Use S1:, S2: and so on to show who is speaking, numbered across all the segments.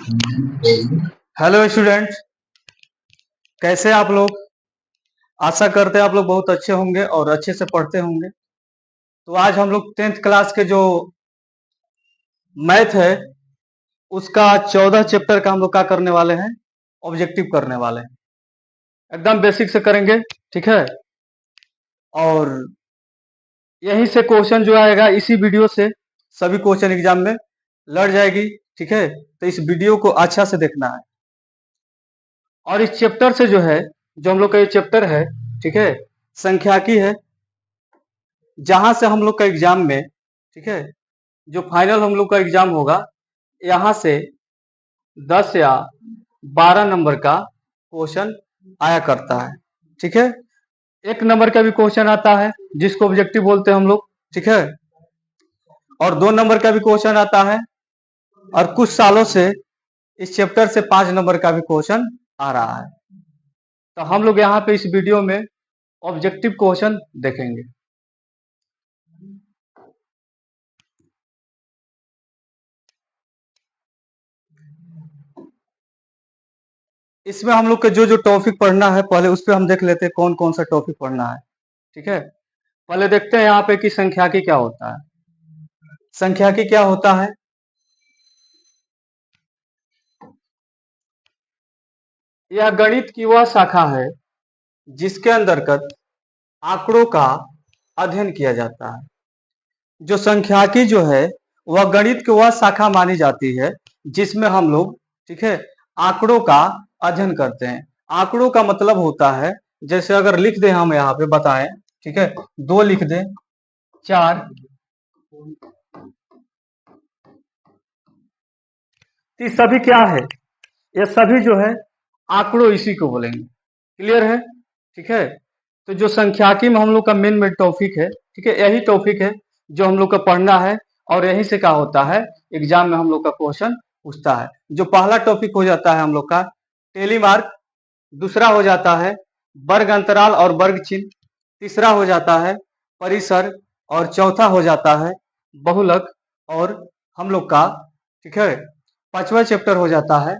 S1: Hello student, कैसे आप लोग। आशा करते हैं आप लोग बहुत अच्छे होंगे और अच्छे से पढ़ते होंगे। तो आज हम लोग 10th क्लास के जो मैथ है उसका 14 चैप्टर का हम लोग क्या करने वाले हैं, ऑब्जेक्टिव करने वाले हैं। एकदम बेसिक से करेंगे, ठीक है। और यहीं से क्वेश्चन जो आएगा इसी वीडियो से सभी क्वेश्चन एग्जाम में लड़ जाएगी, ठीक है। तो इस वीडियो को अच्छा से देखना है। और इस चैप्टर से जो है, जो हम लोग का ये चैप्टर है, ठीक है, संख्याकी है। जहां से हम लोग का एग्जाम में, ठीक है, जो फाइनल हम लोग का एग्जाम होगा, यहाँ से 10 या 12 नंबर का क्वेश्चन आया करता है, ठीक है। 1 नंबर का भी क्वेश्चन आता है जिसको ऑब्जेक्टिव बोलते हैं हम लोग, ठीक है। और 2 नंबर का भी क्वेश्चन आता है। और कुछ सालों से इस चैप्टर से 5 नंबर का भी क्वेश्चन आ रहा है। तो हम लोग यहाँ पे इस वीडियो में ऑब्जेक्टिव क्वेश्चन देखेंगे। इसमें हम लोग के जो जो टॉपिक पढ़ना है पहले उस पर हम देख लेते हैं कौन कौन सा टॉपिक पढ़ना है, ठीक है। पहले देखते हैं यहाँ पे कि संख्याकी क्या होता है। संख्याकी क्या होता है? यह गणित की वह शाखा है जिसके अंतर्गत आंकड़ों का अध्ययन किया जाता है। जो संख्याकी जो है वह गणित की वह शाखा मानी जाती है जिसमें हम लोग, ठीक है, आंकड़ों का अध्ययन करते हैं। आंकड़ों का मतलब होता है, जैसे अगर लिख दें हम यहाँ पे बताएं, ठीक है, 2 लिख दें, 4, ये सभी क्या है? ये सभी जो है आंकड़ों इसी को बोलेंगे। क्लियर है, ठीक है। तो जो संख्याकी में हम लोग का मेन टॉपिक है, ठीक है, यही टॉपिक है जो हम लोग का पढ़ना है। और यहीं से क्या होता है, एग्जाम में हम लोग का क्वेश्चन पूछता है। जो पहला टॉपिक हो जाता है हम लोग का टेली मार्क, दूसरा हो जाता है वर्ग अंतराल और वर्ग चिन्ह, तीसरा हो जाता है परिसर, और चौथा हो जाता है बहुलक। और हम लोग का, ठीक है, पांचवा चैप्टर हो जाता है,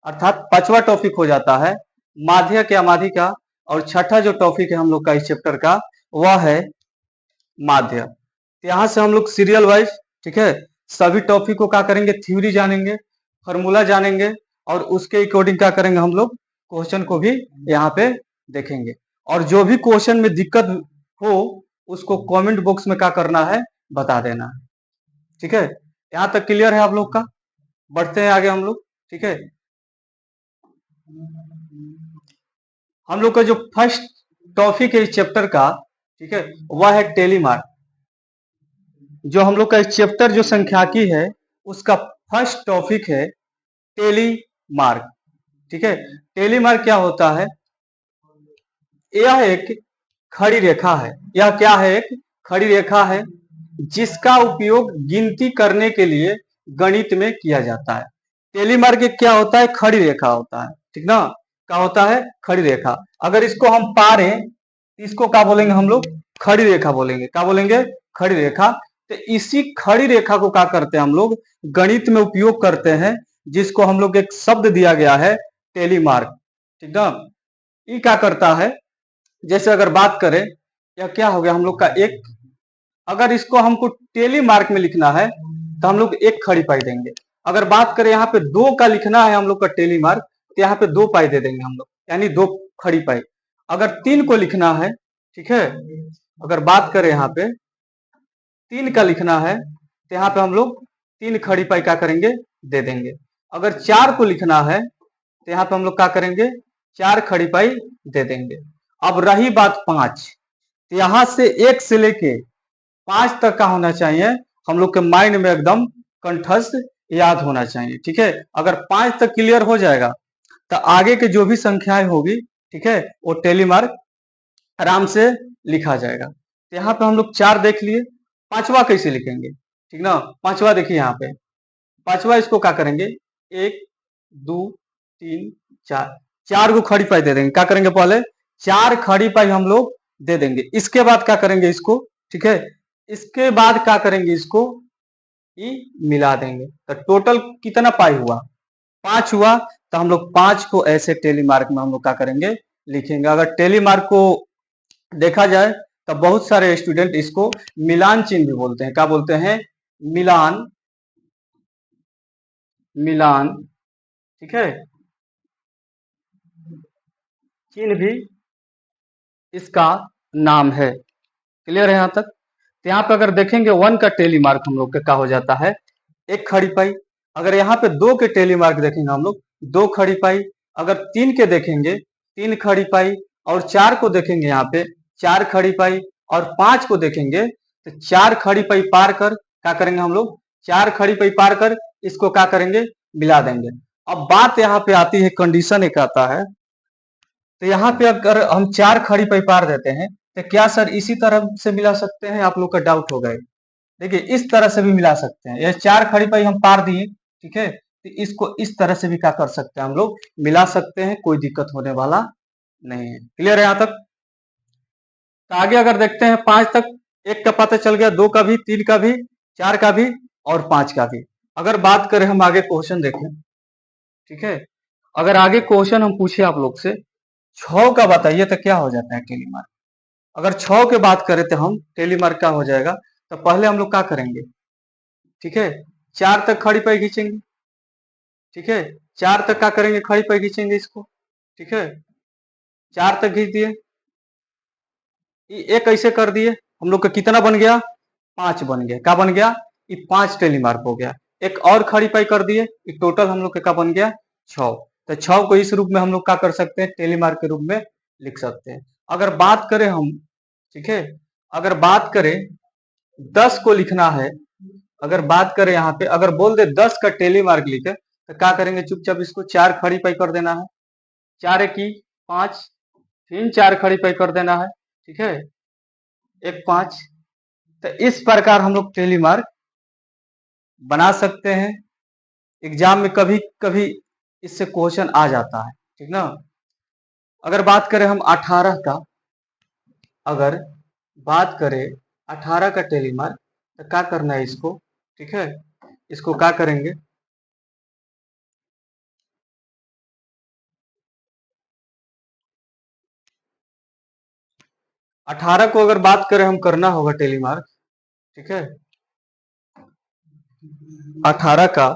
S1: अर्थात पांचवा टॉपिक हो जाता है माध्यक या माध्यिका। और छठा जो टॉपिक है हम लोग का इस चैप्टर का वह है माध्य। यहाँ से हम लोग सीरियल वाइज, ठीक है, सभी टॉपिक को क्या करेंगे, थ्योरी जानेंगे, फॉर्मूला जानेंगे, और उसके अकॉर्डिंग क्या करेंगे हम लोग, क्वेश्चन को भी यहाँ पे देखेंगे। और जो भी क्वेश्चन में दिक्कत हो उसको कमेंट बॉक्स में क्या करना है, बता देना है, ठीक है। यहाँ तक क्लियर है आप लोग का? बढ़ते हैं आगे हम लोग, ठीक है। हम लोग का जो फर्स्ट टॉपिक है इस चैप्टर का, ठीक है, वह है टेलीमार्क। जो हम लोग का चैप्टर जो संख्याकी है उसका फर्स्ट टॉपिक है टेली मार्क, ठीक है। टेली मार्क क्या होता है? यह एक खड़ी रेखा है। यह क्या है? एक खड़ी रेखा है जिसका उपयोग गिनती करने के लिए गणित में किया जाता है। टेली मार्क क्या होता है? खड़ी रेखा होता है, ठीक ना। क्या होता है? खड़ी रेखा। अगर इसको हम पारे, इसको क्या बोलेंगे हम लोग? खड़ी रेखा बोलेंगे। क्या बोलेंगे? खड़ी रेखा। तो इसी खड़ी रेखा को क्या करते हैं हम लोग, गणित में उपयोग करते हैं, जिसको हम लोग एक शब्द दिया गया है टेलीमार्क, ठीक ना। ये क्या करता है, जैसे अगर बात करें, या क्या हो गया हम लोग का एक, अगर इसको हमको टेली मार्क में लिखना है तो हम लोग एक खड़ी पाई देंगे। अगर बात करें यहाँ पे 2 का लिखना है हम लोग का टेली मार्क, तो यहाँ पे 2 पाई दे देंगे हम लोग, यानी 2 खड़ी पाई। अगर 3 को लिखना है, ठीक है, अगर बात करें यहाँ पे 3 का लिखना है तो यहाँ पे हम लोग 3 खड़ी पाई क्या करेंगे, दे देंगे। अगर 4 को लिखना है तो यहाँ पे हम लोग क्या करेंगे, 4 खड़ी पाई दे देंगे। अब रही बात 5, तो यहाँ से 1 से लेके 5 तक का होना चाहिए हम लोग के माइंड में एकदम कंठस्थ याद होना चाहिए, ठीक है। अगर 5 तक क्लियर हो जाएगा तो आगे के जो भी संख्याएं होगी, ठीक है, वो टेलीमार्क आराम से लिखा जाएगा। तो यहाँ पे हम लोग 4 देख लिए। पांचवा कैसे लिखेंगे, ठीक ना। पांचवा देखिए यहाँ पे, पांचवा इसको क्या करेंगे, 1 2 3 4, 4 को खड़ी पाई दे देंगे। क्या करेंगे, पहले 4 खड़ी पाई हम लोग दे देंगे। इसके बाद क्या करेंगे इसको, ठीक है, इसके बाद क्या करेंगे इसको, ई मिला देंगे। तो टोटल कितना पाई हुआ, 5 हुआ तो हम लोग 5 को ऐसे टेली मार्क में हम लोग क्या करेंगे, लिखेंगे। अगर टेली मार्क को देखा जाए तो बहुत सारे स्टूडेंट इसको मिलान चिन्ह भी बोलते हैं। क्या बोलते हैं? मिलान, मिलान, ठीक है, चिन्ह भी इसका नाम है। क्लियर है यहाँ तक? तो यहाँ पे अगर देखेंगे 1 का टेली मार्क हम लोग का क्या हो जाता है, 1 खड़ी पाई। अगर यहाँ पे 2 के टेली मार्क देखेंगे हम लोग, 2 खड़ी पाई। अगर 3 के देखेंगे, 3 खड़ी पाई। और 4 को देखेंगे यहाँ पे, 4 खड़ी पाई। और 5 को देखेंगे तो 4 खड़ी पाई पार कर क्या करेंगे हम लोग, 4 खड़ी पाई पार कर इसको क्या करेंगे, मिला देंगे। अब बात यहाँ पे आती है, कंडीशन एक आता है। तो यहाँ पे अगर हम 4 खड़ी पाई पार देते हैं तो क्या सर इसी तरह से मिला सकते हैं? आप लोग का डाउट होगा। देखिए इस तरह से भी मिला सकते हैं। ये 4 खड़ी पाई हम पार दिए, ठीक है, तो इसको इस तरह से भी क्या कर सकते हैं, हम लोग मिला सकते हैं। कोई दिक्कत होने वाला नहीं है। क्लियर है यहाँ तक? तो आगे अगर देखते हैं 5 तक, 1 का पता चल गया, 2 का भी, 3 का भी, 4 का भी और 5 का भी। अगर बात करें हम आगे क्वेश्चन देखें, ठीक है, अगर आगे क्वेश्चन हम पूछे आप लोग से 6 का बताइए तो क्या हो जाता है टेली मार्क। अगर 6 के बात करें तो हम टेली मार्क क्या हो जाएगा, तो पहले हम लोग क्या करेंगे, ठीक है, 4 तक खड़ी पाई खींचेंगे, ठीक है, 4 तक क्या करेंगे, खड़ी पाई खींचेंगे इसको, ठीक है, 4 तक खींच दिए। एक ऐसे कर दिए, हम लोग का कितना बन गया, 5 बन गया। क्या बन गया, ये 5 टेली मार्क हो गया। एक और खड़ी पाई कर दिए, ये टोटल हम लोग का क्या बन गया, 6। तो 6 को इस रूप में हम लोग क्या कर सकते हैं, टेली मार्क के रूप में लिख सकते हैं। अगर बात करें हम, ठीक है, अगर बात करें 10 को लिखना है, अगर बात करें यहाँ पे, अगर बोल दे 10 का टेली मार्क लिखे तो क्या करेंगे, चुपचाप इसको 4 खड़ी पाई कर देना है। 4 की 5, फिर 4 खड़ी पाई कर देना है, ठीक है, 1 5। तो इस प्रकार हम लोग टेली मार्क बना सकते हैं। एग्जाम में कभी कभी इससे क्वेश्चन आ जाता है, ठीक ना। अगर बात करें हम 18 का, अगर बात करें 18 का टेली मार्क तो क्या करना है इसको, ठीक है, इसको क्या करेंगे, 18 को अगर बात करें हम, करना होगा टेली मार्क, ठीक है, 18 का,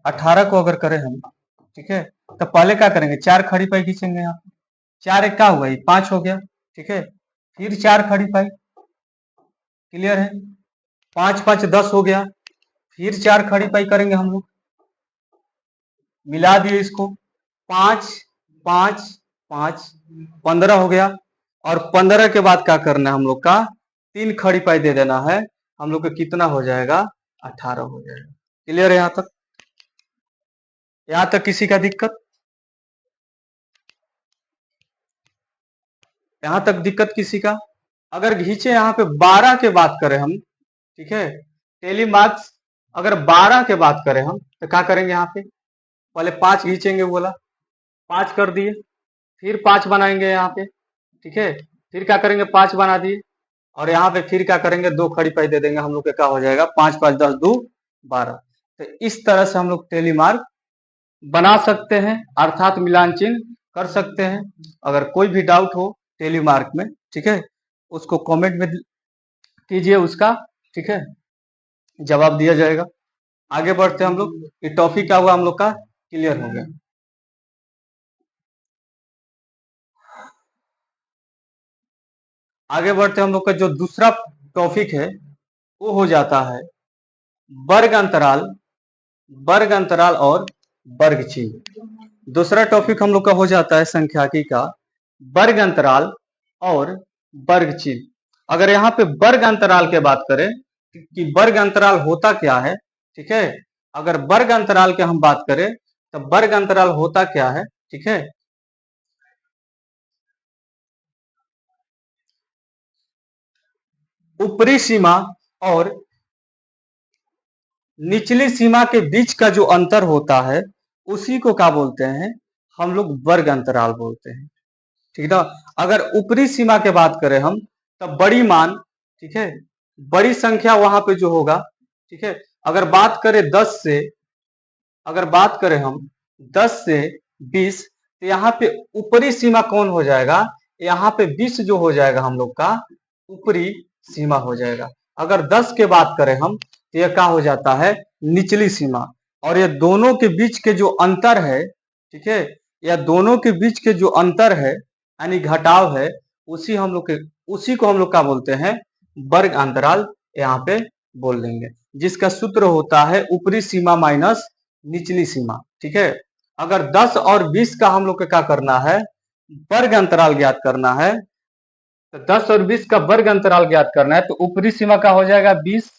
S1: 18 को अगर करें हम, ठीक है, तो पहले क्या करेंगे, 4 खड़ी पाई खींचेंगे यहाँ पे। 4 एक क्या हुआ, ये 5 हो गया, ठीक है, फिर 4 खड़ी पाई। क्लियर है? 5 5 10 हो गया, फिर 4 खड़ी पाई करेंगे हम लोग, मिला दिए इसको, 5 5 5 15 हो गया। और 15 के बाद क्या करना है हम लोग का, 3 खड़ी पाई दे देना है, हम लोग का कितना हो जाएगा, 18 हो जाएगा। क्लियर है यहाँ तक? यहाँ तक किसी का दिक्कत? यहाँ तक दिक्कत किसी का? अगर घींचे यहाँ पे 12 के बात करें हम, ठीक है, टेली मार्क्स अगर 12 के बात करें हम तो क्या करेंगे, यहाँ पे पहले 5 खींचेंगे, बोला 5 कर दिए, फिर 5 बनाएंगे यहाँ पे, ठीक है, फिर क्या करेंगे, 5 बना दिए। और यहाँ पे फिर क्या करेंगे, 2 खड़ी पाई दे देंगे, हम लोग का क्या हो जाएगा, 5 5 10 2 12। तो इस तरह से हम लोग टेली मार्क बना सकते हैं, अर्थात मिलान चिन्ह कर सकते हैं। अगर कोई भी डाउट हो टेली मार्क में, ठीक है, उसको कमेंट में कीजिए उसका, ठीक है, जवाब दिया जाएगा। आगे बढ़ते हैं हम लोग, ये टॉपिक क्या हुआ हम लोग का, क्लियर हो गया। आगे बढ़ते हैं हम लोग का जो दूसरा टॉपिक है वो हो जाता है वर्ग अंतराल, वर्ग अंतराल और वर्ग चिन्ह। दूसरा टॉपिक हम लोग का हो जाता है संख्याकी का वर्ग अंतराल और वर्ग चिन्ह। अगर यहाँ पे वर्ग अंतराल के बात करें कि वर्ग अंतराल होता क्या है, ठीक है, अगर वर्ग अंतराल की हम बात करें तो वर्ग अंतराल होता क्या है, ठीक है, ऊपरी सीमा और निचली सीमा के बीच का जो अंतर होता है उसी को क्या बोलते हैं, हम लोग वर्ग अंतराल बोलते हैं, ठीक है ना। अगर ऊपरी सीमा के बात करें हम तब बड़ी मान, ठीक है, बड़ी संख्या वहां पे जो होगा, ठीक है, अगर बात करें 10 से, अगर बात करें हम 10 से 20, तो यहाँ पे ऊपरी सीमा कौन हो जाएगा? यहाँ पे 20 जो हो जाएगा हम लोग का ऊपरी सीमा हो जाएगा। अगर 10 के बात करें हम, तो यह क्या हो जाता है? निचली सीमा। और ये दोनों के बीच के जो अंतर है, ठीक है, या दोनों के बीच के जो अंतर है यानी घटाव है, उसी को हम लोग क्या बोलते हैं? वर्ग अंतराल यहाँ पे बोल देंगे, जिसका सूत्र होता है ऊपरी सीमा माइनस निचली सीमा। ठीक है, अगर 10 और 20 का हम लोग को क्या करना है? वर्ग अंतराल ज्ञात करना है। तो 10 और 20 का वर्ग अंतराल ज्ञात करना है, तो ऊपरी सीमा का हो जाएगा 20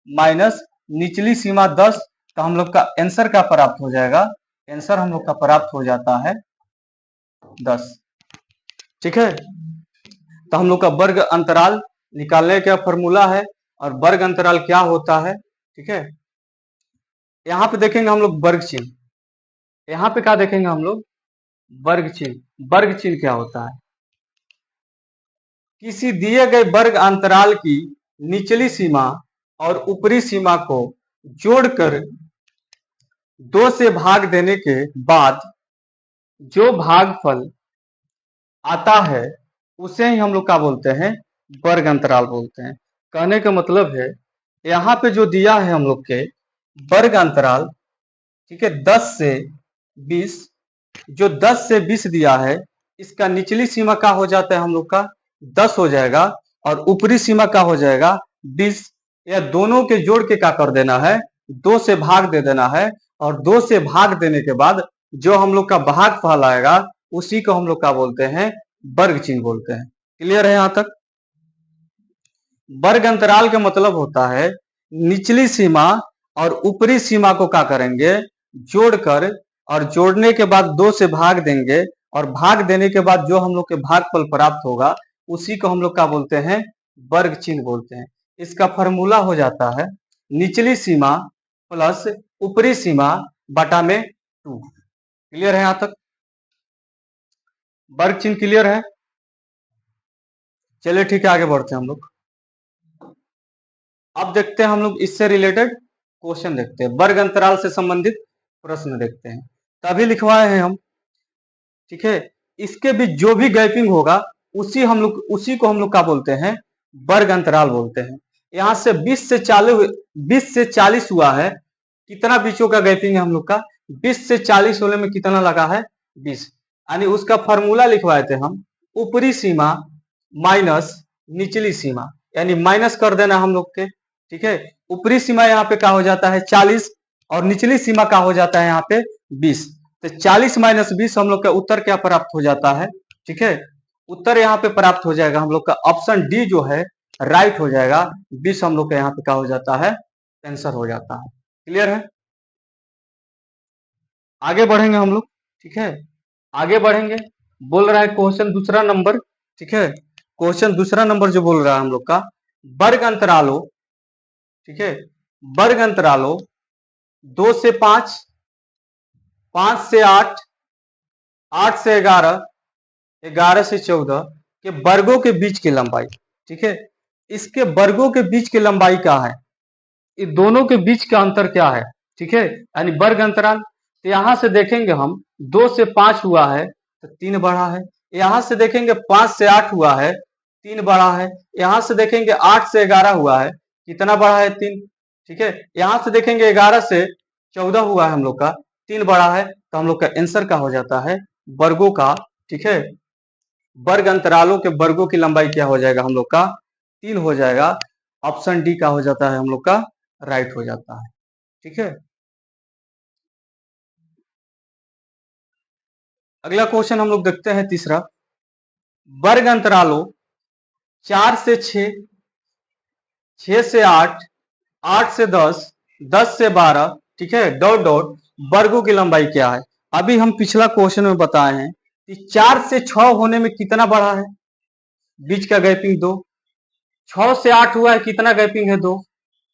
S1: माइनस निचली सीमा 10। तो हम लोग का आंसर क्या प्राप्त हो जाएगा? आंसर हम लोग का प्राप्त हो जाता है 10। ठीक है, तो हम लोग का वर्ग अंतराल निकालने का फॉर्मूला है, और वर्ग अंतराल क्या होता है? ठीक है, यहाँ पे देखेंगे हम लोग वर्ग चिन्ह। यहाँ पे क्या देखेंगे हम लोग? वर्ग चिन्ह। वर्ग चिन्ह क्या होता है? किसी दिए गए वर्ग अंतराल की निचली सीमा और ऊपरी सीमा को जोड़कर 2 से भाग देने के बाद जो भागफल आता है, उसे ही हम लोग क्या बोलते हैं? वर्ग अंतराल बोलते हैं। कहने का मतलब है, यहाँ पे जो दिया है हम लोग के वर्ग अंतराल, ठीक है, 10 से 20, जो 10 से 20 दिया है, इसका निचली सीमा का हो जाता है हम लोग का 10 हो जाएगा, और ऊपरी सीमा का हो जाएगा 20। या दोनों के जोड़ के क्या कर देना है? 2 से भाग दे देना है, और 2 से भाग देने के बाद जो हम लोग का भागफल आएगा, उसी को हम लोग क्या बोलते हैं? वर्ग चिन्ह बोलते हैं। क्लियर है यहां तक? वर्ग अंतराल का मतलब होता है निचली सीमा और ऊपरी सीमा को क्या करेंगे? जोड़कर, और जोड़ने के बाद 2 से भाग देंगे, और भाग देने के बाद जो हम लोग के भागफल प्राप्त होगा, उसी को हम लोग क्या बोलते हैं? वर्ग चिन्ह बोलते हैं। इसका फॉर्मूला हो जाता है निचली सीमा प्लस ऊपरी सीमा बटा में 2। क्लियर है यहां तक? वर्ग चिन्ह क्लियर है? चलिए ठीक है, आगे बढ़ते हैं हम लोग। अब देखते हैं हम लोग इससे रिलेटेड क्वेश्चन देखते हैं, वर्ग अंतराल से संबंधित प्रश्न देखते हैं। तभी लिखवाए हैं हम। ठीक है, इसके बीच जो भी गैपिंग होगा, उसी को हम लोग क्या बोलते हैं? वर्ग अंतराल बोलते हैं। यहाँ से 20 से 40 हुआ है, कितना बीचों का गैपिंग है हम लोग का? 20 से 40 होने में कितना लगा है? 20। यानी उसका फॉर्मूला लिखवाए थे हम, ऊपरी सीमा माइनस निचली सीमा, यानी माइनस कर देना हम लोग के। ठीक है, ऊपरी सीमा यहाँ पे क्या हो जाता है? 40, और निचली सीमा का हो जाता है यहाँ पे 20। तो 40 माइनस 20 हम लोग का उत्तर क्या प्राप्त हो जाता है? ठीक है, उत्तर यहाँ पे प्राप्त हो जाएगा हम लोग का ऑप्शन डी जो है राइट हो जाएगा। 20 हम लोग का यहाँ पे क्या हो जाता है? आंसर हो जाता है। क्लियर है? आगे बढ़ेंगे हम लोग। ठीक है, आगे बढ़ेंगे। बोल रहा है क्वेश्चन दूसरा नंबर। ठीक है, क्वेश्चन दूसरा नंबर जो बोल रहा है हम लोग का, वर्ग अंतरालों, ठीक है, वर्ग अंतरालों 2 से 5, 5 से 8, 8 से 11, 11 से 14 के वर्गों के बीच की लंबाई। ठीक है, इसके वर्गों के बीच की लंबाई क्या है? ये दोनों के बीच का अंतर क्या है? ठीक है, यानी वर्ग अंतराल। तो यहां से देखेंगे हम 2 से 5 हुआ है तो 3 बढ़ा है। यहां से देखेंगे 5 से 8 हुआ है, 3 बढ़ा है। यहां से देखेंगे 8 से 11 हुआ है, कितना बढ़ा है? 3। ठीक है, यहां से देखेंगे 11 से 14 हुआ है हम लोग का, 3 बढ़ा है। तो हम लोग का आंसर का हो जाता है वर्गों का, ठीक है, वर्ग अंतरालों के वर्गों की लंबाई क्या हो जाएगा हम लोग का? 3 हो जाएगा। ऑप्शन डी का हो जाता है हम लोग का राइट हो जाता है। ठीक है, अगला क्वेश्चन हम लोग देखते हैं तीसरा। वर्ग अंतरालों 4 से 6, 6 से 8, 8 से 10, 10 से 12, ठीक है, डॉट डॉट वर्गों की लंबाई क्या है? अभी हम पिछला क्वेश्चन में बताए हैं कि 4 से 6 होने में कितना बढ़ा है? बीच का गैपिंग 2। 6 से 8 हुआ है, कितना गैपिंग है? 2।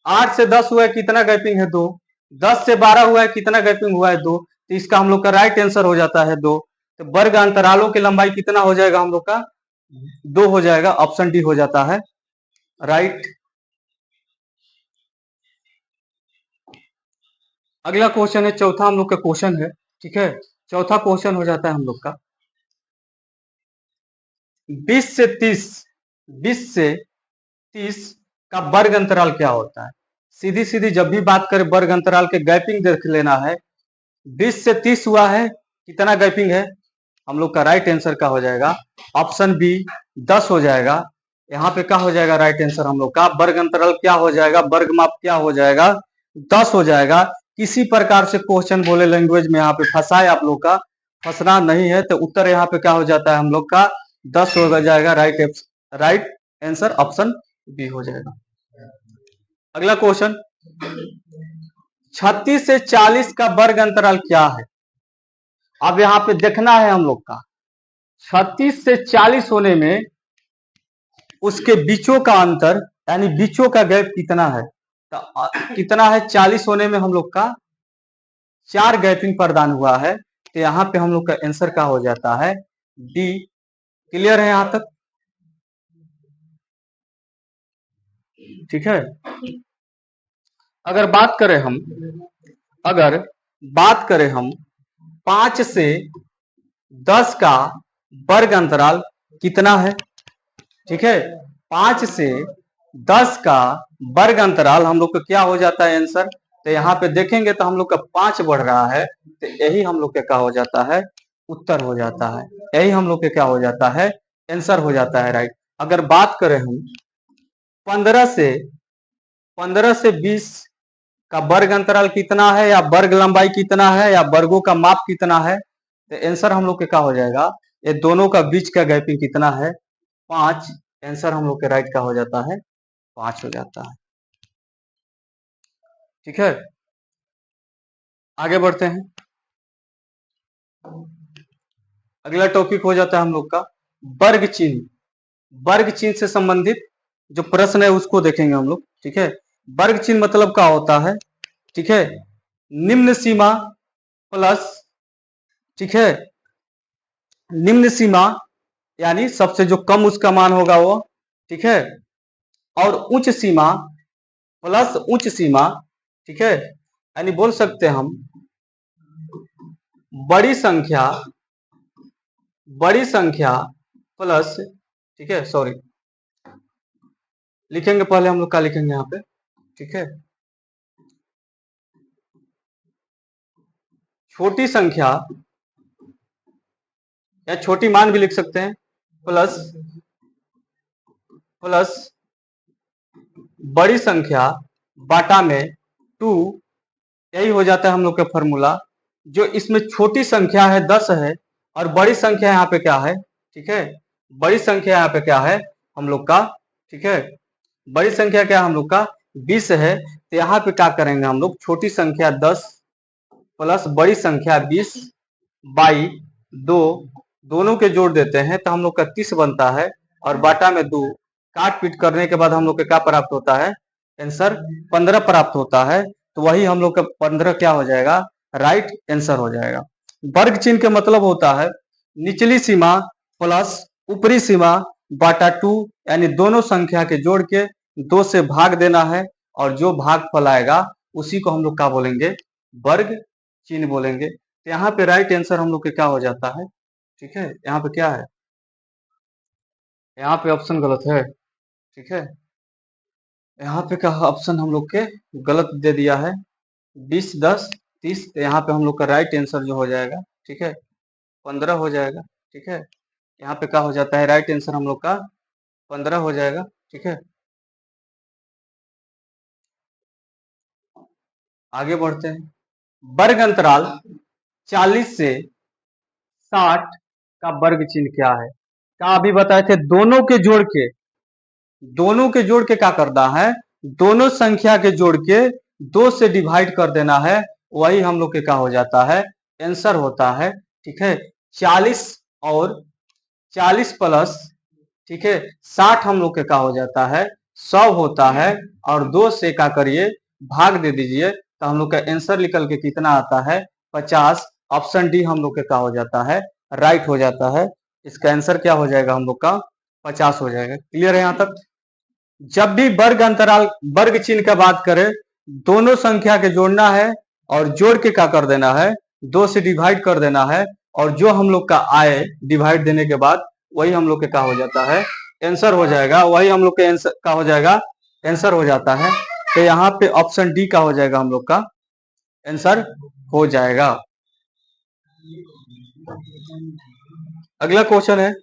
S1: 8 से 10 हुआ है, कितना गैपिंग है? 2। 10 से 12 हुआ है, कितना गैपिंग हुआ है? 2। तो इसका हम लोग का राइट आंसर हो जाता है 2। तो वर्ग अंतरालों की लंबाई कितना हो जाएगा हम लोग का? 2 हो जाएगा। ऑप्शन डी हो जाता है राइट। अगला क्वेश्चन है, चौथा हम लोग का क्वेश्चन है, ठीक है। चौथा क्वेश्चन हो जाता है हम लोग का 20 से 30, 20 से 30 का वर्ग अंतराल क्या होता है। सीधी सीधी जब भी बात करें वर्ग अंतराल के गैपिंग देख लेना है। 20 से 30 हुआ है, कितना गैपिंग है, हम लोग का राइट आंसर क्या हो जाएगा, ऑप्शन बी 10 हो जाएगा। यहाँ पे क्या हो जाएगा राइट आंसर हम लोग का, वर्ग अंतराल क्या हो जाएगा, वर्ग माप क्या हो जाएगा, 10 हो जाएगा। किसी प्रकार से क्वेश्चन बोले लैंग्वेज में यहाँ पे फंसाए आप लोग का, फंसना नहीं है, तो उत्तर यहाँ पे क्या हो जाता है हम लोग का 10 हो जाएगा। राइट आंसर ऑप्शन बी हो जाएगा। अगला क्वेश्चन, 36 से 40 का वर्ग अंतराल क्या है। अब यहाँ पे देखना है हम लोग का 36 से 40 होने में उसके बीचों का अंतर यानी बीचों का गैप कितना है, तो कितना है 40 होने में हम लोग का 4 गैपिंग प्रदान हुआ है, तो यहाँ पे हम लोग का आंसर क्या हो जाता है डी। क्लियर है यहां तक, ठीक है। अगर बात करें हम 5 से 10 का वर्ग अंतराल कितना है, ठीक है। 5 से 10 का वर्ग अंतराल हम लोग का क्या हो जाता है आंसर, तो यहाँ पे देखेंगे तो हम लोग का 5 बढ़ रहा है, तो यही हम लोग का क्या हो जाता है उत्तर हो जाता है, यही हम लोग के क्या हो जाता है आंसर हो जाता है, राइट। अगर बात करें हम 15 से 20 का वर्ग अंतराल कितना है, या वर्ग लंबाई कितना है, या वर्गों का माप कितना है, तो आंसर हम लोग के क्या हो जाएगा, ये दोनों का बीच का गैपिंग कितना है 5। आंसर हम लोग के राइट का हो जाता है 5 हो जाता है, ठीक है। आगे बढ़ते हैं, अगला टॉपिक हो जाता है हम लोग का वर्ग चिन्ह। वर्ग चिन्ह से संबंधित जो प्रश्न है उसको देखेंगे हम लोग, ठीक है। वर्ग चिन्ह मतलब क्या होता है, ठीक है, निम्न सीमा प्लस, ठीक है, निम्न सीमा यानी सबसे जो कम उसका मान होगा वो, ठीक है, और उच्च सीमा प्लस उच्च सीमा, ठीक है, यानी बोल सकते हैं हम बड़ी संख्या प्लस, ठीक है, सॉरी लिखेंगे पहले हम लोग क्या लिखेंगे यहाँ पे, ठीक है, छोटी संख्या या छोटी मान भी लिख सकते हैं, प्लस बड़ी संख्या बाटा में 2, यही हो जाता है हम लोग का फॉर्मूला। जो इसमें छोटी संख्या है 10 है, और बड़ी संख्या यहाँ पे क्या है, ठीक है, बड़ी संख्या यहाँ पे क्या है हम लोग का, ठीक है, बड़ी संख्या क्या हम लोग का 20 है, तो यहाँ पे क्या करेंगे हम लोग, छोटी संख्या 10 प्लस बड़ी संख्या 20 बाई 2, दोनों के जोड़ देते हैं तो हम लोग का 30 बनता है, और बाटा में 2 काट पीट करने के बाद हम लोग का क्या प्राप्त होता है आंसर 15 प्राप्त होता है, तो वही हम लोग का 15 क्या हो जाएगा राइट आंसर हो जाएगा। वर्ग चिन्ह का मतलब होता है निचली सीमा प्लस ऊपरी सीमा बाटा 2, यानी दोनों संख्या के जोड़ के 2 से भाग देना है, और जो भागफल आएगा उसी को हम लोग क्या बोलेंगे वर्ग चिन्ह बोलेंगे। तो यहाँ पे राइट आंसर हम लोग के क्या हो जाता है, ठीक है, यहाँ पे क्या है, यहाँ पे ऑप्शन गलत है, ठीक है, यहाँ पे क्या ऑप्शन हम लोग के गलत दे दिया है 20 10 30, तो यहाँ पे हम लोग का राइट आंसर जो हो जाएगा, ठीक है, 15 हो जाएगा, ठीक है, यहाँ पे क्या हो जाता है राइट आंसर हम लोग का 15 हो जाएगा, ठीक है। आगे बढ़ते हैं, वर्ग अंतराल 40 से 60 का वर्ग चिन्ह क्या है, क्या अभी बताए थे, दोनों के जोड़ के क्या करना है, दोनों संख्या के जोड़ के 2 से डिवाइड कर देना है, वही हम लोग के क्या हो जाता है आंसर होता है, ठीक है। 40 और 40 प्लस, ठीक है, 60 हम लोग के क्या हो जाता है 100 होता है, और 2 से क्या करिए भाग दे दीजिए, तो हम लोग का आंसर निकल के कितना आता है 50। ऑप्शन डी हम लोग के क्या हो जाता है राइट हो जाता है, इसका आंसर क्या हो जाएगा हम लोग का 50 हो जाएगा। क्लियर है यहाँ तक। जब भी वर्ग अंतराल वर्ग चिन्ह का बात करें, दोनों संख्या के जोड़ना है और जोड़ के क्या कर देना है, 2 से डिवाइड कर देना है, और जो हम लोग का आए डिवाइड देने के बाद वही हम लोग के क्या हो जाता है, आंसर हो जाएगा, वही हम लोग के आंसर का हो जाएगा, आंसर हो जाता है। तो यहाँ पे ऑप्शन डी का हो जाएगा हम लोग का आंसर हो जाएगा। अगला क्वेश्चन है,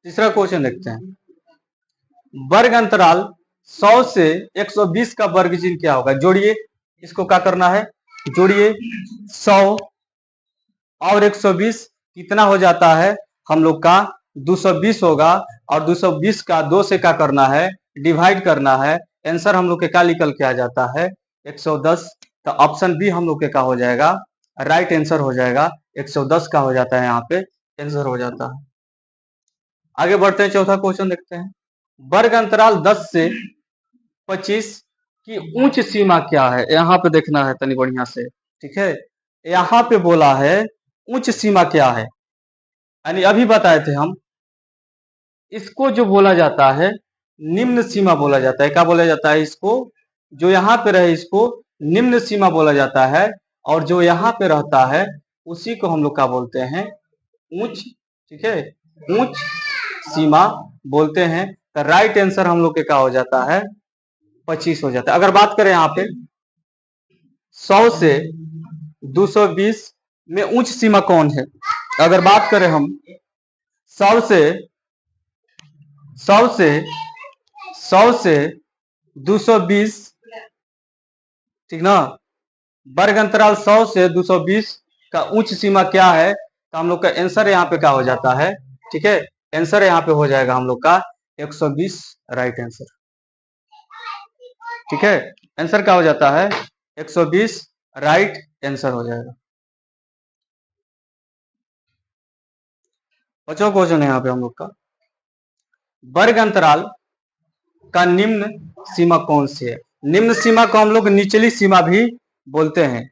S1: तीसरा क्वेश्चन देखते हैं। वर्ग अंतराल 100 से 120 का वर्ग चिन्ह क्या होगा? जोड़िए, इसको क्या करना है, जोड़िए 100 और 120 कितना हो जाता है हम लोग का, 220 होगा, और 220 का 2 से क्या करना है, डिवाइड करना है, आंसर हम लोग के क्या निकल के आ जाता है, 110। तो ऑप्शन बी हम लोग के क्या हो जाएगा, राइट आंसर हो जाएगा, 110 का हो जाता है, यहाँ पे आंसर हो जाता है। आगे बढ़ते हैं, चौथा क्वेश्चन देखते हैं। वर्ग अंतराल 10 से 25 की उच्च सीमा क्या है? यहाँ पे देखना है तनी बढ़िया से, ठीक है। यहाँ पे बोला है उच्च सीमा क्या है, यानी अभी बताए थे हम, इसको जो बोला जाता है निम्न सीमा बोला जाता है। क्या बोला जाता है इसको? जो यहाँ पे रहे इसको निम्न सीमा बोला जाता है, और जो यहाँ पे रहता है उसी को हम लोग क्या बोलते हैं, उच्च, ठीक है, उच्च सीमा बोलते हैं। तो राइट आंसर हम लोग के क्या हो जाता है, 25 हो जाता है। अगर बात करें यहाँ पे 100 से 220 में उच्च सीमा कौन है? अगर बात करें हम 100 से 100 से 100 से 220, ठीक ना, वर्ग अंतराल 100 से 220 का उच्च सीमा क्या है? तो हम लोग का आंसर यहाँ पे क्या हो जाता है, ठीक है, आंसर यहाँ पे हो जाएगा हम लोग का 120, राइट आंसर, ठीक है। आंसर क्या हो जाता है, 120, राइट आंसर हो जाएगा। बच्चों क्वेश्चन है यहाँ पे हम लोग का, वर्ग अंतराल का निम्न सीमा कौन सी है? निम्न सीमा को हम लोग निचली सीमा भी बोलते हैं।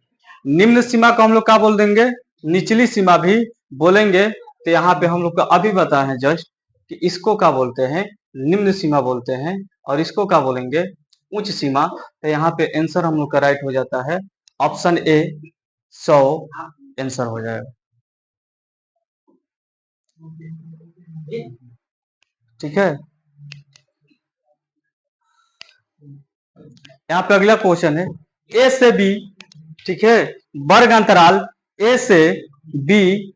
S1: निम्न सीमा को हम लोग क्या बोल देंगे, निचली सीमा भी बोलेंगे। तो यहाँ पे हम लोग को अभी बताया है जस्ट कि इसको क्या बोलते हैं, निम्न सीमा बोलते हैं, और इसको क्या बोलेंगे, उच्च सीमा। तो यहाँ पे आंसर हम लोग का राइट हो जाता है, ऑप्शन ए 100 आंसर हो जाएगा, ठीक है। यहाँ पे अगला क्वेश्चन है, ए से बी, ठीक है, वर्ग अंतराल ए से बी,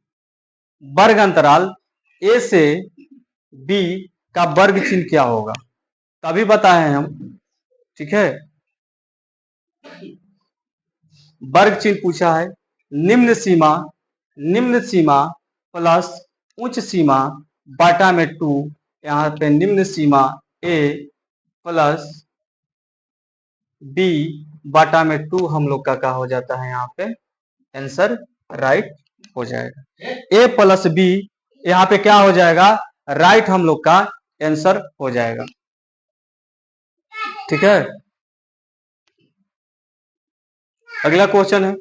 S1: वर्ग अंतराल ए से बी का वर्ग चिन्ह क्या होगा? तभी बताए हैं हम, ठीक है। वर्ग चिन्ह पूछा है, निम्न सीमा, निम्न सीमा प्लस उच्च सीमा बाटा में 2, यहाँ पे निम्न सीमा ए प्लस बी बाटा में 2 हम लोग का क्या हो जाता है, यहाँ पे आंसर राइट हो जाएगा। ए प्लस बी यहाँ पे क्या हो जाएगा, राइट हम लोग का आंसर हो जाएगा, ठीक है। अगला क्वेश्चन है,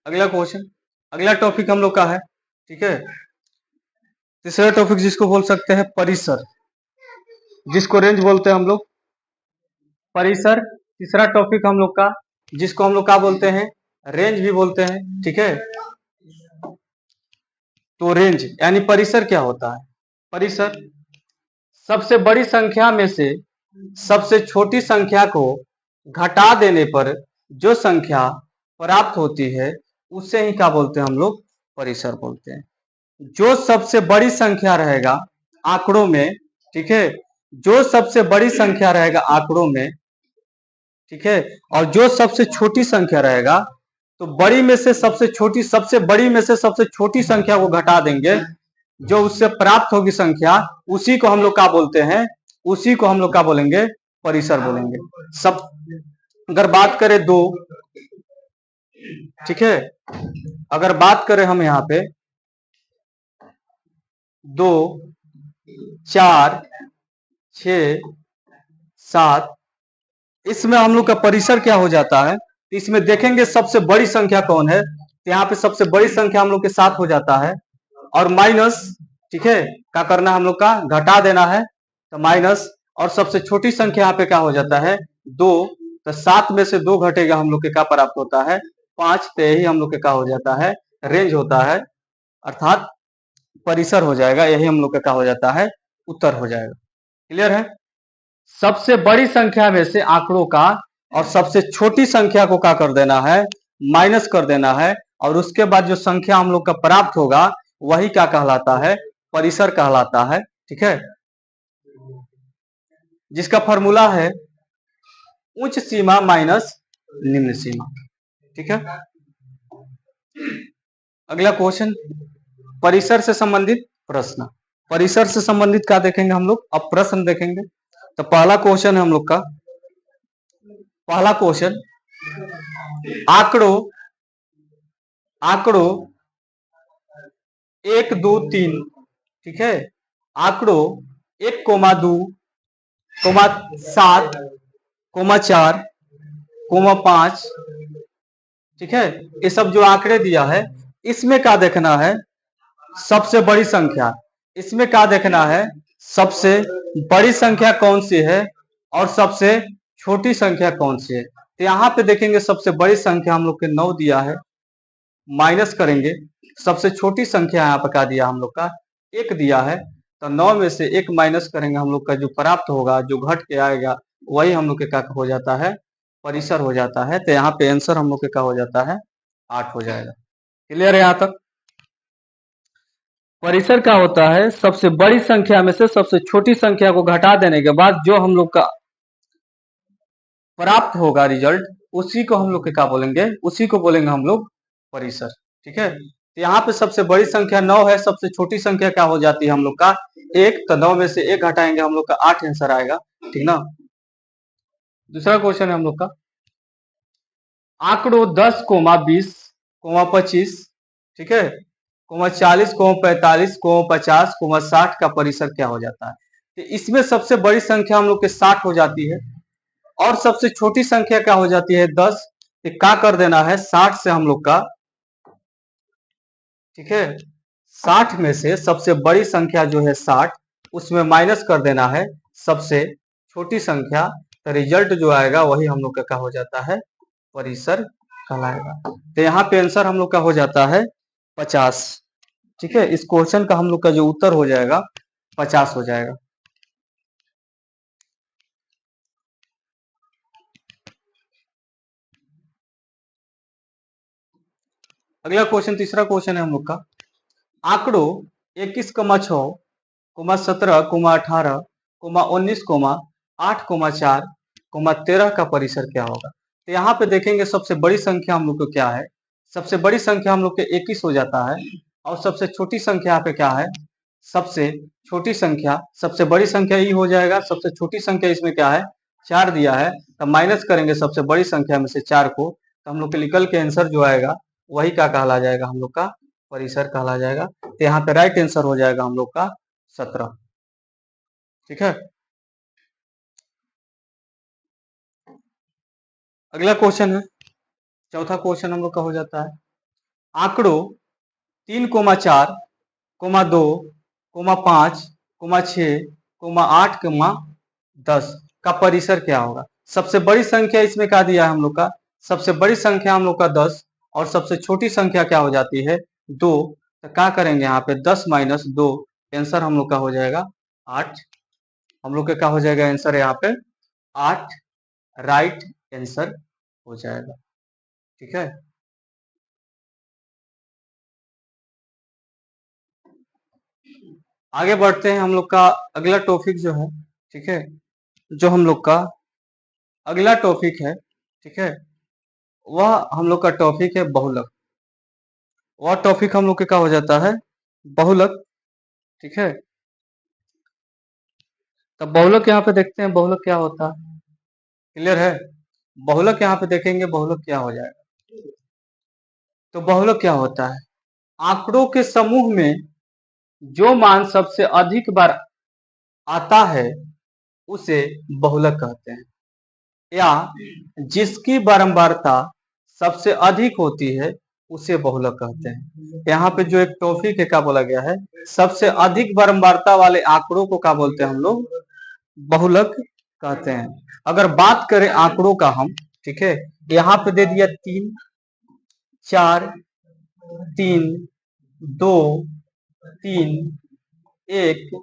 S1: अगला क्वेश्चन, अगला टॉपिक हम लोग का है, ठीक है, तीसरा टॉपिक जिसको बोल सकते हैं परिसर, जिसको रेंज बोलते हैं हम लोग, परिसर तीसरा टॉपिक हम लोग का, जिसको हम लोग क्या बोलते हैं, रेंज भी बोलते हैं, ठीक है। तो रेंज यानी परिसर क्या होता है? परिसर सबसे बड़ी संख्या में से सबसे छोटी संख्या को घटा देने पर जो संख्या प्राप्त होती है उसे ही क्या बोलते हैं हम लोग, परिसर बोलते हैं। जो सबसे बड़ी संख्या रहेगा आंकड़ों में, ठीक है, जो सबसे बड़ी संख्या रहेगा आंकड़ों में, ठीक है, और जो सबसे छोटी संख्या रहेगा, तो बड़ी में से सबसे छोटी, सबसे बड़ी में से सबसे छोटी संख्या को घटा देंगे, जो उससे प्राप्त होगी संख्या, उसी को हम लोग क्या बोलते हैं, उसी को हम लोग क्या बोलेंगे, परिसर बोलेंगे। सब अगर बात करें 2, ठीक है, अगर बात करें हम यहाँ पे 2, 4, 6, 7, इसमें हम लोग का परिसर क्या हो जाता है, इसमें देखेंगे सबसे बड़ी संख्या कौन है, तो यहाँ पे सबसे बड़ी संख्या हम लोग के 7 हो जाता है, और माइनस ठीक है, क्या करना है हम लोग का, घटा देना है, तो माइनस, और सबसे छोटी संख्या यहाँ पे क्या हो जाता है, 2, तो 7 में से 2 घटेगा हम लोग के क्या प्राप्त होता है, 5, तो यही हम लोग के क्या हो जाता है, रेंज होता है, अर्थात परिसर हो जाएगा, यही हम लोग का क्या हो जाता है, उत्तर हो जाएगा। क्लियर है। सबसे बड़ी संख्या में से आंकड़ों का और सबसे छोटी संख्या को क्या कर देना है, माइनस कर देना है, और उसके बाद जो संख्या हम लोग का प्राप्त होगा वही क्या कहलाता है, परिसर कहलाता है। ठीक है, जिसका फॉर्मूला है उच्च सीमा माइनस निम्न सीमा। ठीक है, अगला क्वेश्चन, परिसर से संबंधित प्रश्न। परिसर से संबंधित क्या देखेंगे हम लोग, अब प्रश्न देखेंगे। तो पहला क्वेश्चन है हम लोग का, पहला क्वेश्चन, आंकड़ों आंकड़ों 1 2 3, ठीक है, आंकड़ों 1, 2, 7, 4, 5, ठीक है, ये सब जो आंकड़े दिया है इसमें क्या देखना है, सबसे बड़ी संख्या, इसमें क्या देखना है, सबसे बड़ी संख्या कौन सी है और सबसे छोटी संख्या कौन सी है। तो यहाँ पे देखेंगे सबसे बड़ी संख्या हम लोग के 9 दिया है, माइनस करेंगे, सबसे छोटी संख्या यहाँ पे क्या दिया हम लोग का, 1 दिया है, तो 9 में से 1 माइनस करेंगे, हम लोग का जो प्राप्त होगा, जो घट के आएगा वही हम लोग के क्या हो जाता है, परिसर हो जाता है। तो यहाँ पे आंसर हम लोग के क्या हो जाता है, 8 हो जाएगा। क्लियर है यहाँ तक। परिसर क्या होता है, सबसे बड़ी संख्या में से सबसे छोटी संख्या को घटा देने के बाद जो हम लोग का प्राप्त होगा रिजल्ट, उसी को हम लोग के क्या बोलेंगे, उसी को बोलेंगे हम लोग परिसर। ठीक है, तो यहाँ पे सबसे बड़ी संख्या 9 है, सबसे छोटी संख्या क्या हो जाती है हम लोग का 1, तो 9 में से 1 घटाएंगे हम लोग का 8 आंसर आएगा। ठीक ना। दूसरा क्वेश्चन है हम लोग का, आंकड़ों 10, 20, 25, ठीक है, 40, 45, 50, 60 का परिसर क्या हो जाता है। तो इसमें सबसे बड़ी संख्या हम लोग के 60 हो जाती है और सबसे छोटी संख्या क्या हो जाती है, 10। तो क्या कर देना है, 60 से हम लोग का, ठीक है, 60 में से सबसे बड़ी संख्या जो है 60, उसमें माइनस कर देना है सबसे छोटी संख्या, तो रिजल्ट जो आएगा वही हम लोग का क्या हो जाता है, परिसर कहलाएगा। तो यहाँ पे आंसर हम लोग का हो जाता है 50। ठीक है, इस क्वेश्चन का हम लोग का जो उत्तर हो जाएगा 50 हो जाएगा। अगला क्वेश्चन, तीसरा क्वेश्चन है हम लोग का, आंकड़ों 21, 6, 17, 18, 19, 8, 4, 13 का परिसर क्या होगा। तो यहाँ पे देखेंगे सबसे बड़ी संख्या हम लोग को क्या है, सबसे बड़ी संख्या हम लोग के 21 हो जाता है, और सबसे छोटी संख्या यहाँ पे क्या है, सबसे छोटी संख्या, सबसे बड़ी संख्या ही हो जाएगा, सबसे छोटी संख्या इसमें क्या है, 4 दिया है, तो माइनस करेंगे सबसे बड़ी संख्या में से 4 को, तो हम लोग के निकल के आंसर जो आएगा वही क्या कहला जाएगा, हम लोग का परिसर कहला जाएगा। तो यहाँ पे राइट आंसर हो जाएगा हम लोग का 17। ठीक है, अगला क्वेश्चन है, चौथा क्वेश्चन हम लोग का हो जाता है, आंकड़ों 3, 4, 2, 5, 6, 8, 10 का परिसर क्या होगा। सबसे बड़ी संख्या इसमें क्या दिया है हम लोग का, सबसे बड़ी संख्या हम लोग का 10, और सबसे छोटी संख्या क्या हो जाती है, 2। तो क्या करेंगे यहाँ पे 10 माइनस 2, आंसर हम लोग का हो जाएगा 8। हम लोग का क्या हो जाएगा आंसर यहाँ पे 8, राइट आंसर हो जाएगा। ठीक है, आगे बढ़ते हैं, हम लोग का अगला टॉपिक जो है, ठीक है, जो हम लोग का अगला टॉपिक है, ठीक है, वह हम लोग का टॉपिक है बहुलक। वह टॉपिक हम लोग के क्या हो जाता है, बहुलक। ठीक है, तो बहुलक यहाँ पे देखते हैं बहुलक क्या होता है। क्लियर है, बहुलक यहाँ पे देखेंगे बहुलक क्या हो जाएगा। तो बहुलक क्या होता है, आंकड़ों के समूह में जो मान सबसे अधिक बार आता है उसे बहुलक कहते हैं, या जिसकी बारंबारता सबसे अधिक होती है उसे बहुलक कहते हैं। यहाँ पे जो एक टॉपिक है क्या बोला गया है, सबसे अधिक बारंबारता वाले आंकड़ों को क्या बोलते हैं हम लोग, बहुलक कहते हैं। अगर बात करें आंकड़ों का हम, ठीक है, यहाँ पे दे दिया 3, 4, 3, 2, 3, 1,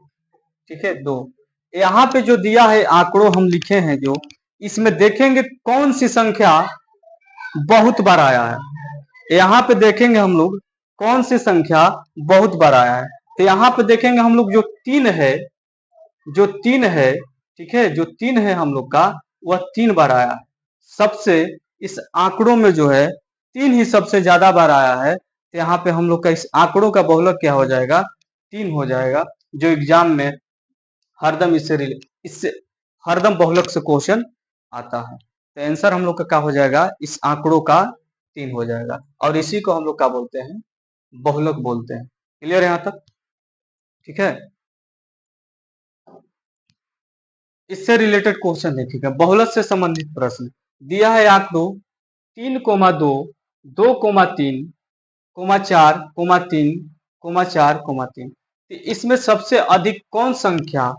S1: ठीक है, 2। यहाँ पे जो दिया है आंकड़ों हम लिखे हैं, जो इसमें देखेंगे कौन सी संख्या बहुत बार आया है। यहाँ पे देखेंगे हम लोग कौन सी संख्या बहुत बार आया है। तो यहाँ पे देखेंगे हम लोग जो 3 है, जो 3 है, ठीक है, जो 3 है हम लोग का, वह 3 बार आया है। सबसे इस आंकड़ों में जो है 3 ही सबसे ज्यादा बार आया है। तो यहाँ पे हम लोग का इस आंकड़ों का बहुलक क्या हो जाएगा, 3 हो जाएगा। जो एग्जाम में हरदम इससे हरदम बहुलक से क्वेश्चन आता है। तो आंसर हम लोग का क्या हो जाएगा, इस आंकड़ों का 3 हो जाएगा। और इसी को हम लोग क्या बोलते हैं, बहुलक बोलते हैं। क्लियर है यहाँ तक, ठीक है। इससे रिलेटेड क्वेश्चन देखिएगा, बहुलक से संबंधित प्रश्न दिया है आंकड़ों 3,2, 2,3, 4, 3, 4, 3। इसमें सबसे अधिक कौन संख्या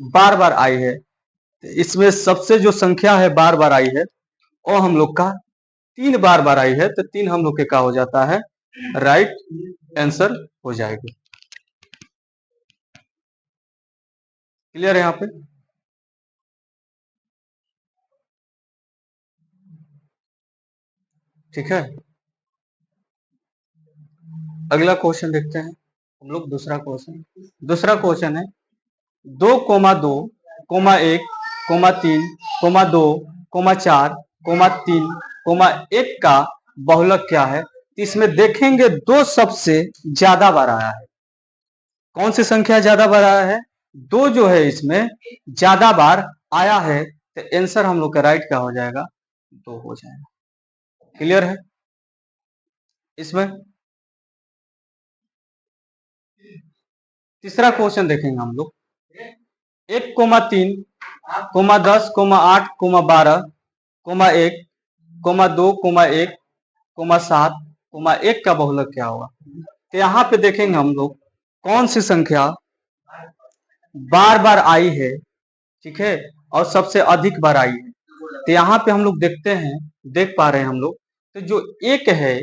S1: बार बार आई है। इसमें सबसे जो संख्या है बार बार आई है, और हम लोग का 3 बार बार आई है। तो 3 हम लोग के क्या हो जाता है, राइट आंसर हो जाएगी। क्लियर है यहाँ पे, ठीक है। अगला क्वेश्चन देखते हैं हम लोग, दूसरा क्वेश्चन है 2,2, 1, 3, 2, 4, 3, 1 का बहुलक क्या है। इसमें देखेंगे 2 सबसे ज्यादा बार आया है। कौन सी संख्या ज्यादा बार आया है, 2 जो है इसमें ज्यादा बार आया है। तो आंसर हम लोग का राइट क्या हो जाएगा, 2 हो जाएगा। क्लियर है। इसमें तीसरा क्वेश्चन देखेंगे हम लोग 1,3, 10, 8, 12, 1, 2, 1, 7, 1 का बहुलक क्या होगा। तो यहाँ पे देखेंगे हम लोग कौन सी संख्या बार बार आई है, ठीक है, और सबसे अधिक बार आई है। तो यहाँ पे हम लोग देखते हैं, देख पा रहे हैं हम लोग, तो जो 1 है,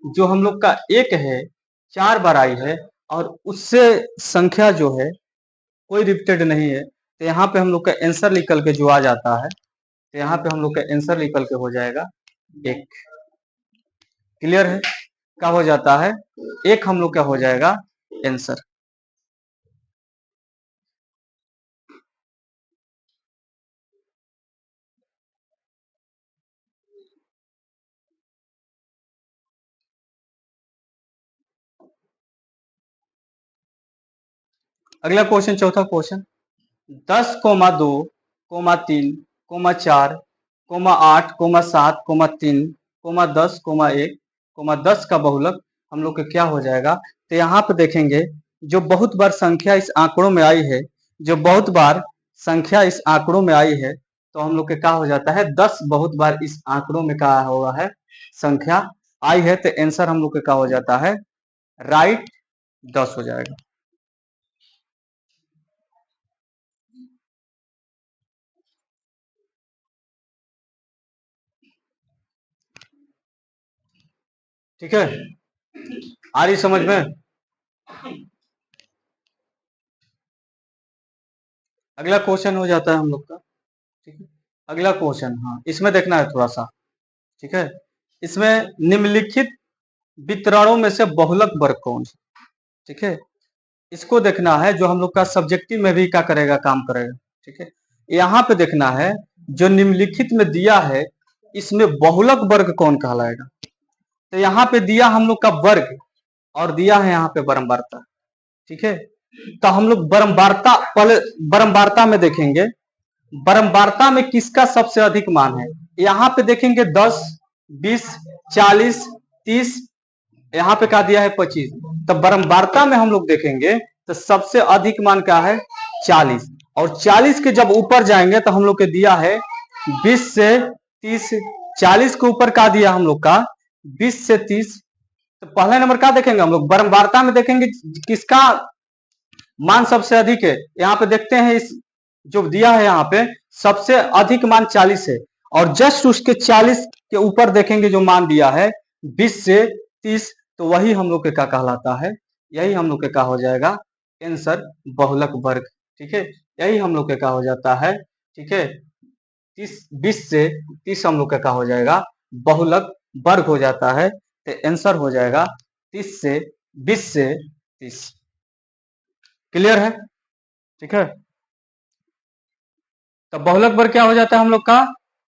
S1: जो हम लोग का 1 है 4 बार आई है, और उससे संख्या जो है कोई रिपीटेड नहीं है। तो यहाँ पे हम लोग का आंसर निकल के जो आ जाता है, तो यहाँ पे हम लोग का आंसर निकल के हो जाएगा 1। क्लियर है, क्या हो जाता है, 1 हम लोग का हो जाएगा आंसर। अगला क्वेश्चन, चौथा क्वेश्चन 10,2, 3, 4, 8, 7, 3, 10, 1, 10 का बहुलक हम लोग का क्या हो जाएगा। तो यहाँ पे देखेंगे जो बहुत बार संख्या इस आंकड़ों में आई है, जो बहुत बार संख्या इस आंकड़ों में आई है, तो हम लोग के क्या हो जाता है, 10 बहुत बार इस आंकड़ों में क्या हुआ है, संख्या आई है। तो आंसर हम लोग का क्या हो जाता है, राइट 10 हो जाएगा। ठीक है, आ रही समझ में। अगला क्वेश्चन हो जाता है हम लोग का, ठीक है। अगला क्वेश्चन, हाँ, इसमें देखना है थोड़ा सा, ठीक है। इसमें निम्नलिखित वितरणों में से बहुलक वर्ग कौन सा, ठीक है, इसको देखना है। जो हम लोग का सब्जेक्टिव में भी क्या करेगा, काम करेगा, ठीक है। यहाँ पे देखना है जो निम्नलिखित में दिया है, इसमें बहुलक वर्ग कौन कहलाएगा। तो यहाँ पे दिया हम लोग का वर्ग, और दिया है यहाँ पे बारंबारता, ठीक है। तो हम लोग बारंबारता, पहले बारंबारता में देखेंगे, बारंबारता में किसका सबसे अधिक मान है। यहाँ पे देखेंगे 10, 20, 40, 30, यहाँ पे क्या दिया है 25। तो बारंबारता में हम लोग देखेंगे तो सबसे अधिक मान क्या है, 40। और 40 के जब ऊपर जाएंगे तो हम लोग के दिया है 20 से 30। 40 के ऊपर क्या दिया हम लोग का, 20 से 30, तो पहला नंबर क्या देखेंगे हम लोग, बारंबारता में देखेंगे किसका मान सबसे अधिक है। यहाँ पे देखते हैं इस जो दिया है यहाँ पे सबसे अधिक मान 40 है, और जस्ट उसके 40 के ऊपर देखेंगे जो मान दिया है 20 से 30, तो वही हम लोग के क्या कहलाता है, यही हम लोग के क्या हो जाएगा आंसर बहुलक वर्ग। ठीक है, यही हम लोग के क्या हो जाता है। ठीक है, 20 से 30 हम लोग का क्या हो जाएगा बहुलक वर्ग हो जाता है, तो आंसर हो जाएगा 20 से 30। क्लियर है। ठीक है, तो बहुलक वर्ग क्या हो जाता है हम लोग का।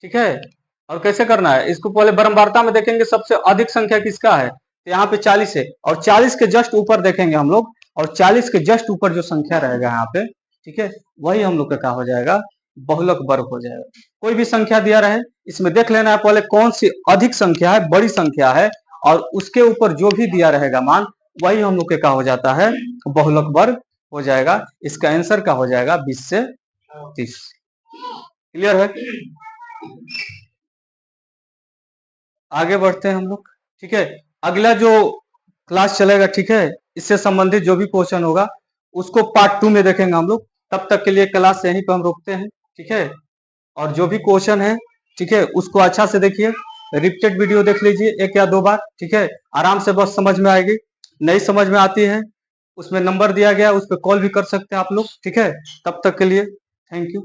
S1: ठीक है, और कैसे करना है इसको, पहले बारंबारता में देखेंगे सबसे अधिक संख्या किसका है, तो यहाँ पे 40 है, और 40 के जस्ट ऊपर देखेंगे हम लोग, और 40 के जस्ट ऊपर जो संख्या रहेगा यहाँ पे, ठीक है, वही हम लोग का क्या हो जाएगा बहुलक वर्ग हो जाएगा। कोई भी संख्या दिया रहे इसमें देख लेना है पहले कौन सी अधिक संख्या है, बड़ी संख्या है, और उसके ऊपर जो भी दिया रहेगा मान वही हम लोग के क्या हो जाता है बहुलक वर्ग हो जाएगा। इसका आंसर क्या हो जाएगा 20 से 30। क्लियर है। आगे बढ़ते हैं हम लोग। ठीक है, अगला जो क्लास चलेगा, ठीक है, इससे संबंधित जो भी क्वेश्चन होगा उसको पार्ट 2 में देखेंगे हम लोग। तब तक के लिए क्लास यहीं पर हम रोकते हैं। ठीक है, और जो भी क्वेश्चन है, ठीक है, उसको अच्छा से देखिए, रिपीटेड वीडियो देख लीजिए 1 या 2 बार। ठीक है, आराम से बस समझ में आएगी। नहीं समझ में आती है उसमें नंबर दिया गया, उस पर कॉल भी कर सकते हैं आप लोग। ठीक है, तब तक के लिए थैंक यू।